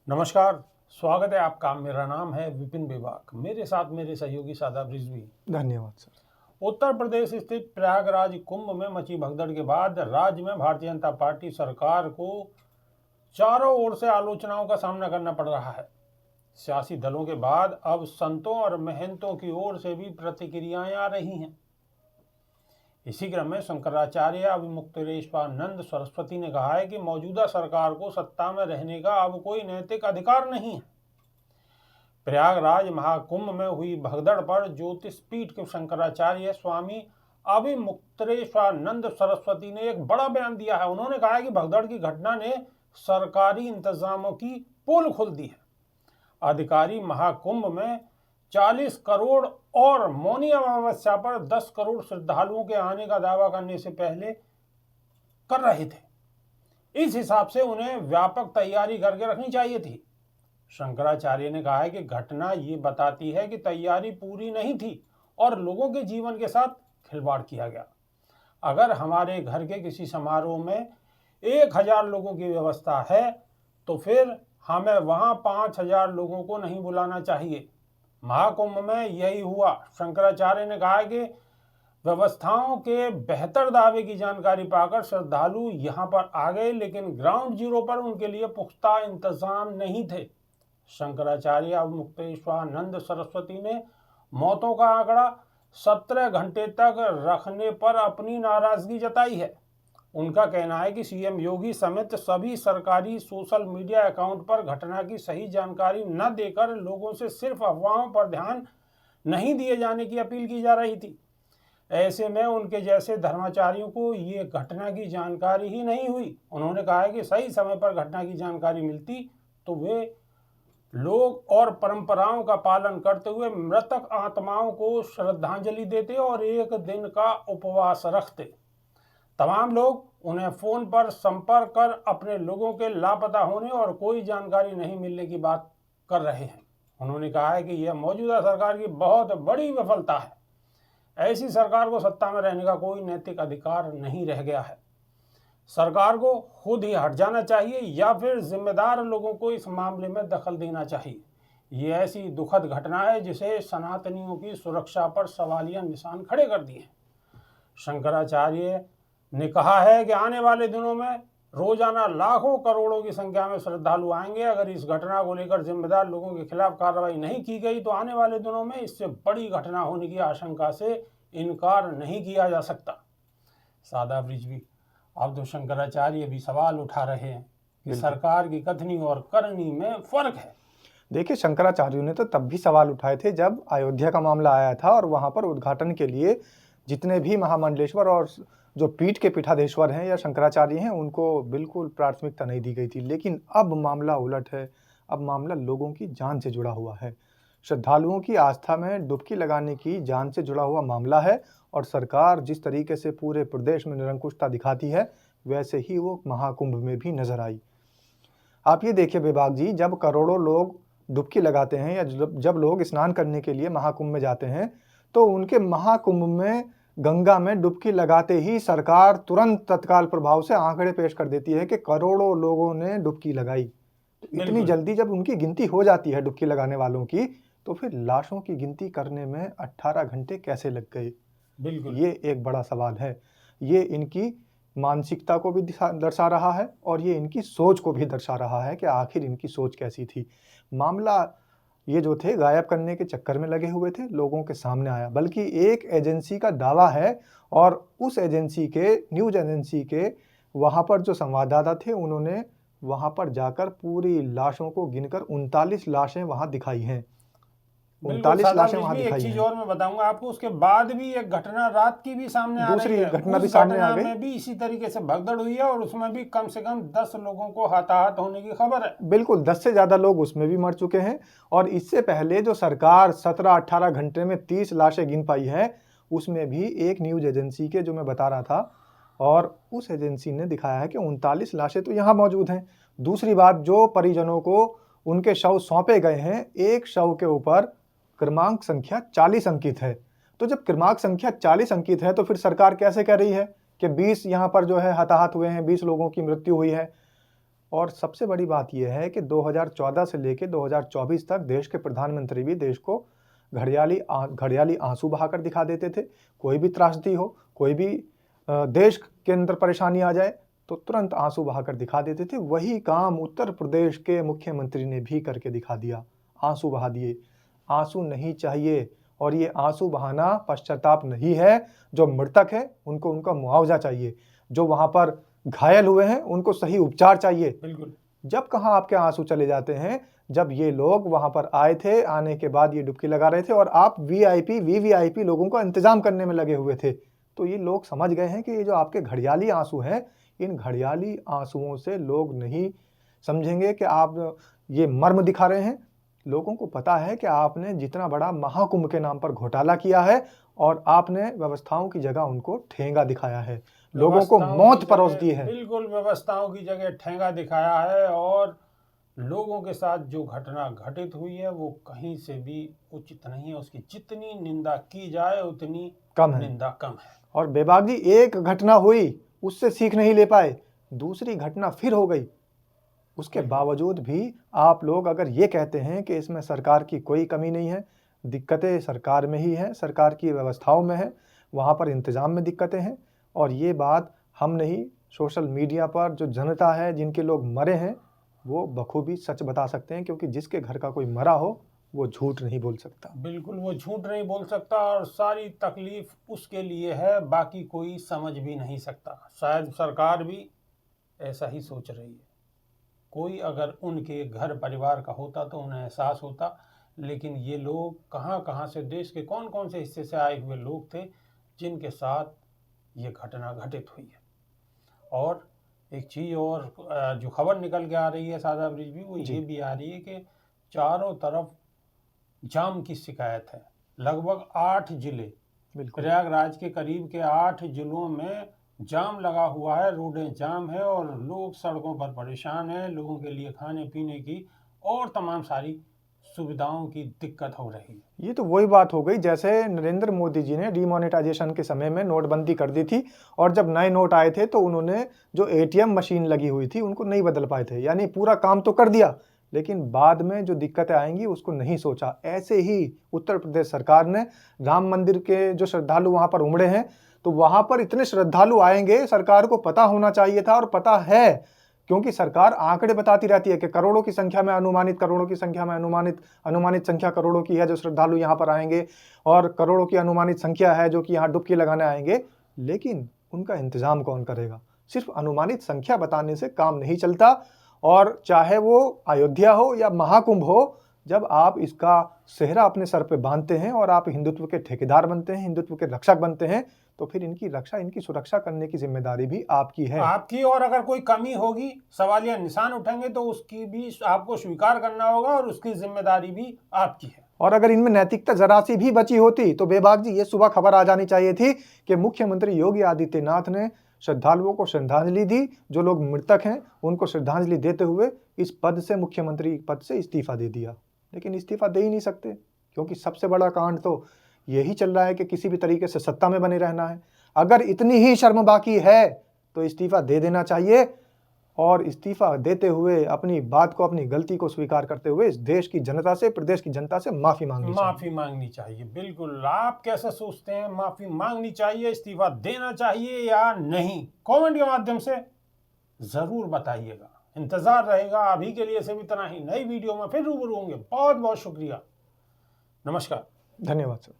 नमस्कार। स्वागत है आपका। मेरा नाम है विपिन बेबाक। मेरे साथ मेरे सहयोगी शादाब रिजवी। धन्यवाद सर। उत्तर प्रदेश स्थित प्रयागराज कुंभ में मची भगदड़ के बाद राज्य में भारतीय जनता पार्टी सरकार को चारों ओर से आलोचनाओं का सामना करना पड़ रहा है। सियासी दलों के बाद अब संतों और महंतों की ओर से भी प्रतिक्रियाएं आ रही हैं। इसी क्रम में शंकराचार्य अविमुक्तेश्वरानंद सरस्वती ने कहा है कि मौजूदा सरकार को सत्ता में रहने का अब कोई नैतिक अधिकार नहीं है। प्रयागराज महाकुंभ में हुई भगदड़ पर ज्योतिष पीठ के शंकराचार्य स्वामी अविमुक्तेश्वरानंद सरस्वती ने एक बड़ा बयान दिया है। उन्होंने कहा है कि भगदड़ की घटना ने सरकारी इंतजामों की पोल खोल दी है। अधिकारी महाकुंभ में 40 करोड़ और मौनी अमावस्या पर 10 करोड़ श्रद्धालुओं के आने का दावा करने से पहले कर रहे थे। इस हिसाब से उन्हें व्यापक तैयारी करके रखनी चाहिए थी। शंकराचार्य ने कहा है कि घटना ये बताती है कि तैयारी पूरी नहीं थी और लोगों के जीवन के साथ खिलवाड़ किया गया। अगर हमारे घर के किसी समारोह में 1000 लोगों की व्यवस्था है तो फिर हमें वहां 5000 लोगों को नहीं बुलाना चाहिए। महाकुंभ में यही हुआ। शंकराचार्य ने कहा कि व्यवस्थाओं के बेहतर दावे की जानकारी पाकर श्रद्धालु यहां पर आ गए, लेकिन ग्राउंड जीरो पर उनके लिए पुख्ता इंतजाम नहीं थे। शंकराचार्य अविमुक्तेश्वरानंद सरस्वती ने मौतों का आंकड़ा 17 घंटे तक रखने पर अपनी नाराजगी जताई है। उनका कहना है कि सीएम योगी समेत सभी सरकारी सोशल मीडिया अकाउंट पर घटना की सही जानकारी न देकर लोगों से सिर्फ अफवाहों पर ध्यान नहीं दिए जाने की अपील की जा रही थी। ऐसे में उनके जैसे धर्माचार्यों को ये घटना की जानकारी ही नहीं हुई। उन्होंने कहा है कि सही समय पर घटना की जानकारी मिलती तो वे लोग और परंपराओं का पालन करते हुए मृतक आत्माओं को श्रद्धांजलि देते और एक दिन का उपवास रखते। तमाम लोग उन्हें फोन पर संपर्क कर अपने लोगों के लापता होने और कोई जानकारी नहीं मिलने की बात कर रहे हैं। उन्होंने कहा है कि यह मौजूदा सरकार की बहुत बड़ी विफलता है। ऐसी सरकार को सत्ता में रहने का कोई नैतिक अधिकार नहीं रह गया है। सरकार को खुद ही हट जाना चाहिए या फिर जिम्मेदार लोगों को इस मामले में दखल देना चाहिए। ये ऐसी दुखद घटना है जिसे सनातनियों की सुरक्षा पर सवालिया निशान खड़े कर दिए हैं। शंकराचार्य ने कहा है कि आने वाले दिनों में रोजाना लाखों करोड़ों की संख्या में श्रद्धालु आएंगे। अगर इस घटना को लेकर जिम्मेदार लोगों के खिलाफ कार्रवाई नहीं की गई तो आने वाले दिनों में इससे बड़ी घटना होने की आशंका से इनकार नहीं किया जा सकता। शादाब रिजवी, अब तो शंकराचार्य भी सवाल उठा रहे हैं कि सरकार की कथनी और करनी में फर्क है। देखिए, शंकराचार्य ने तो तब भी सवाल उठाए थे जब अयोध्या का मामला आया था और वहां पर उद्घाटन के लिए जितने भी महामंडलेश्वर और जो पीठ के पीठाधीश्वर हैं या शंकराचार्य हैं उनको बिल्कुल प्राथमिकता नहीं दी गई थी। लेकिन अब मामला उलट है। अब मामला लोगों की जान से जुड़ा हुआ है। श्रद्धालुओं की आस्था में डुबकी लगाने की जान से जुड़ा हुआ मामला है और सरकार जिस तरीके से पूरे प्रदेश में निरंकुशता दिखाती है वैसे ही वो महाकुंभ में भी नजर आई। आप ये देखिए बेबाक जी, जब करोड़ों लोग डुबकी लगाते हैं या जब लोग स्नान करने के लिए महाकुंभ में जाते हैं तो उनके महाकुंभ में गंगा में डुबकी लगाते ही सरकार तुरंत तत्काल प्रभाव से आंकड़े पेश कर देती है कि करोड़ों लोगों ने डुबकी लगाई। तो इतनी जल्दी जब उनकी गिनती हो जाती है डुबकी लगाने वालों की, तो फिर लाशों की गिनती करने में 18 घंटे कैसे लग गए? बिल्कुल, ये एक बड़ा सवाल है। ये इनकी मानसिकता को भी दर्शा रहा है और ये इनकी सोच को भी दर्शा रहा है कि आखिर इनकी सोच कैसी थी। मामला ये जो थे गायब करने के चक्कर में लगे हुए थे, लोगों के सामने आया। बल्कि एक एजेंसी का दावा है और उस एजेंसी के, न्यूज एजेंसी के वहाँ पर जो संवाददाता थे उन्होंने वहाँ पर जाकर पूरी लाशों को गिनकर 39 लाशें वहाँ दिखाई हैं। 39 लाशें वहाँ दिखाई हैं। एक चीज और मैं बताऊंगा आपको, उसके बाद भी एक घटना रात की भी सामने आ रही है। दूसरी घटना भी सामने आ गई। में भी इसी तरीके से भगदड़ हुई है और उसमें भी कम से कम 10 लोगों को हताहत होने की खबर है। बिल्कुल, 10 से ज्यादा लोग उसमें भी मर चुके हैं। और इससे पहले जो सरकार 17-18 घंटे में 30 लाशें गिन पाई है, उसमें भी एक न्यूज एजेंसी के जो मैं बता रहा था, और उस एजेंसी ने दिखाया है कि 39 लाशें तो यहाँ मौजूद हैं। दूसरी बात, जो परिजनों को उनके शव सौंपे गए हैं, एक शव के ऊपर क्रमांक संख्या 40 अंकित है। तो जब क्रमांक संख्या 40 अंकित है तो फिर सरकार कैसे कह रही है कि 20 यहाँ पर जो है हताहत हुए हैं, 20 लोगों की मृत्यु हुई है? और सबसे बड़ी बात यह है कि 2014 से लेकर 2024 तक देश के प्रधानमंत्री भी देश को घड़ियाली आंसू बहाकर दिखा देते थे। कोई भी त्रासदी हो, कोई भी देश के अंदर परेशानी आ जाए तो तुरंत आंसू बहाकर दिखा देते थे। वही काम उत्तर प्रदेश के मुख्यमंत्री ने भी करके दिखा दिया, आंसू बहा दिए। आंसू नहीं चाहिए, और ये आंसू बहाना पश्चाताप नहीं है। जो मृतक है उनको उनका मुआवजा चाहिए, जो वहां पर घायल हुए हैं उनको सही उपचार चाहिए। बिल्कुल। जब कहाँ आपके आंसू चले जाते हैं, जब ये लोग वहां पर आए थे, आने के बाद ये डुबकी लगा रहे थे और आप वीवीआईपी लोगों का इंतजाम करने में लगे हुए थे। तो ये लोग समझ गए हैं कि ये जो आपके घड़ियाली आंसू हैं, इन घड़ियाली आंसुओं से लोग नहीं समझेंगे कि आप ये मर्म दिखा रहे हैं। लोगों को पता है कि आपने जितना बड़ा महाकुंभ के नाम पर घोटाला किया है और आपने व्यवस्थाओं की जगह उनको ठेंगा दिखाया है, लोगों को मौत परोस दी है। बिल्कुल, व्यवस्थाओं की जगह ठेंगा दिखाया है, और लोगों के साथ जो घटना घटित हुई है वो कहीं से भी उचित नहीं है। उसकी जितनी निंदा की जाए उतनी कम है, निंदा कम है। और बेबाक जी, एक घटना हुई, उससे सीख नहीं ले पाए, दूसरी घटना फिर हो गई। उसके बावजूद भी आप लोग अगर ये कहते हैं कि इसमें सरकार की कोई कमी नहीं है, दिक्कतें सरकार में ही हैं, सरकार की व्यवस्थाओं में है, वहाँ पर इंतज़ाम में दिक्कतें हैं, और ये बात हम नहीं, सोशल मीडिया पर जो जनता है, जिनके लोग मरे हैं, वो बखूबी सच बता सकते हैं, क्योंकि जिसके घर का कोई मरा हो वो झूठ नहीं बोल सकता। बिल्कुल, वो झूठ नहीं बोल सकता, और सारी तकलीफ उसके लिए है, बाकी कोई समझ भी नहीं सकता। शायद सरकार भी ऐसा ही सोच रही है। कोई अगर उनके घर परिवार का होता तो उन्हें एहसास होता, लेकिन ये लोग कहाँ कहाँ से, देश के कौन कौन से हिस्से से आए हुए लोग थे जिनके साथ ये घटना घटित हुई है। और एक चीज़ और जो खबर निकल के आ रही है सादा ब्रिज भी, वो ये भी आ रही है कि चारों तरफ जाम की शिकायत है। लगभग 8 जिले, प्रयागराज के करीब के 8 जिलों में जाम लगा हुआ है, रोडें जाम है और लोग सड़कों पर परेशान हैं। लोगों के लिए खाने पीने की और तमाम सारी सुविधाओं की दिक्कत हो रही है। ये तो वही बात हो गई जैसे नरेंद्र मोदी जी ने डिमोनेटाइजेशन के समय में नोटबंदी कर दी थी, और जब नए नोट आए थे तो उन्होंने जो एटीएम मशीन लगी हुई थी उनको नहीं बदल पाए थे। यानी पूरा काम तो कर दिया, लेकिन बाद में जो दिक्कतें आएंगी उसको नहीं सोचा। ऐसे ही उत्तर प्रदेश सरकार ने राम मंदिर के जो श्रद्धालु वहां पर उमड़े हैं, तो वहां पर इतने श्रद्धालु आएंगे, सरकार को पता होना चाहिए था, और पता है, क्योंकि सरकार आंकड़े बताती रहती है कि करोड़ों की संख्या में अनुमानित संख्या करोड़ों की है जो श्रद्धालु यहाँ पर आएंगे, और करोड़ों की अनुमानित संख्या है जो कि यहाँ डुबकी लगाने आएंगे। लेकिन उनका इंतजाम कौन करेगा? सिर्फ अनुमानित संख्या बताने से काम नहीं चलता, और चाहे वो अयोध्या हो या महाकुंभ हो, जब आप इसका सेहरा अपने सर पे बांधते हैं और आप हिंदुत्व के ठेकेदार बनते हैं, हिंदुत्व के रक्षक बनते हैं, तो फिर इनकी रक्षा, इनकी सुरक्षा करने की जिम्मेदारी भी आपकी है, आपकी। और अगर कोई कमी होगी, सवालिया निशान उठेंगे, तो उसकी भी आपको स्वीकार करना होगा, और उसकी जिम्मेदारी भी आपकी है। और अगर इनमें नैतिकता जरा सी भी बची होती तो बेबाक जी, ये सुबह खबर आ जानी चाहिए थी कि मुख्यमंत्री योगी आदित्यनाथ ने श्रद्धालुओं को श्रद्धांजलि दी, जो लोग मृतक हैं उनको श्रद्धांजलि देते हुए इस पद से, मुख्यमंत्री पद से इस्तीफा दे दिया। लेकिन इस्तीफा दे ही नहीं सकते, क्योंकि सबसे बड़ा कांड तो यही चल रहा है कि किसी भी तरीके से सत्ता में बने रहना है। अगर इतनी ही शर्म बाकी है तो इस्तीफा दे देना चाहिए, और इस्तीफा देते हुए अपनी बात को, अपनी गलती को स्वीकार करते हुए इस देश की जनता से, प्रदेश की जनता से माफी मांगनी चाहिए। बिल्कुल, आप कैसे सोचते हैं? माफी मांगनी चाहिए, इस्तीफा देना चाहिए या नहीं? कमेंट के माध्यम से जरूर बताइएगा, इंतजार रहेगा। अभी के लिए सिर्फ इतना ही, नई वीडियो में फिर रूबरू होंगे। बहुत बहुत शुक्रिया, नमस्कार, धन्यवाद सर।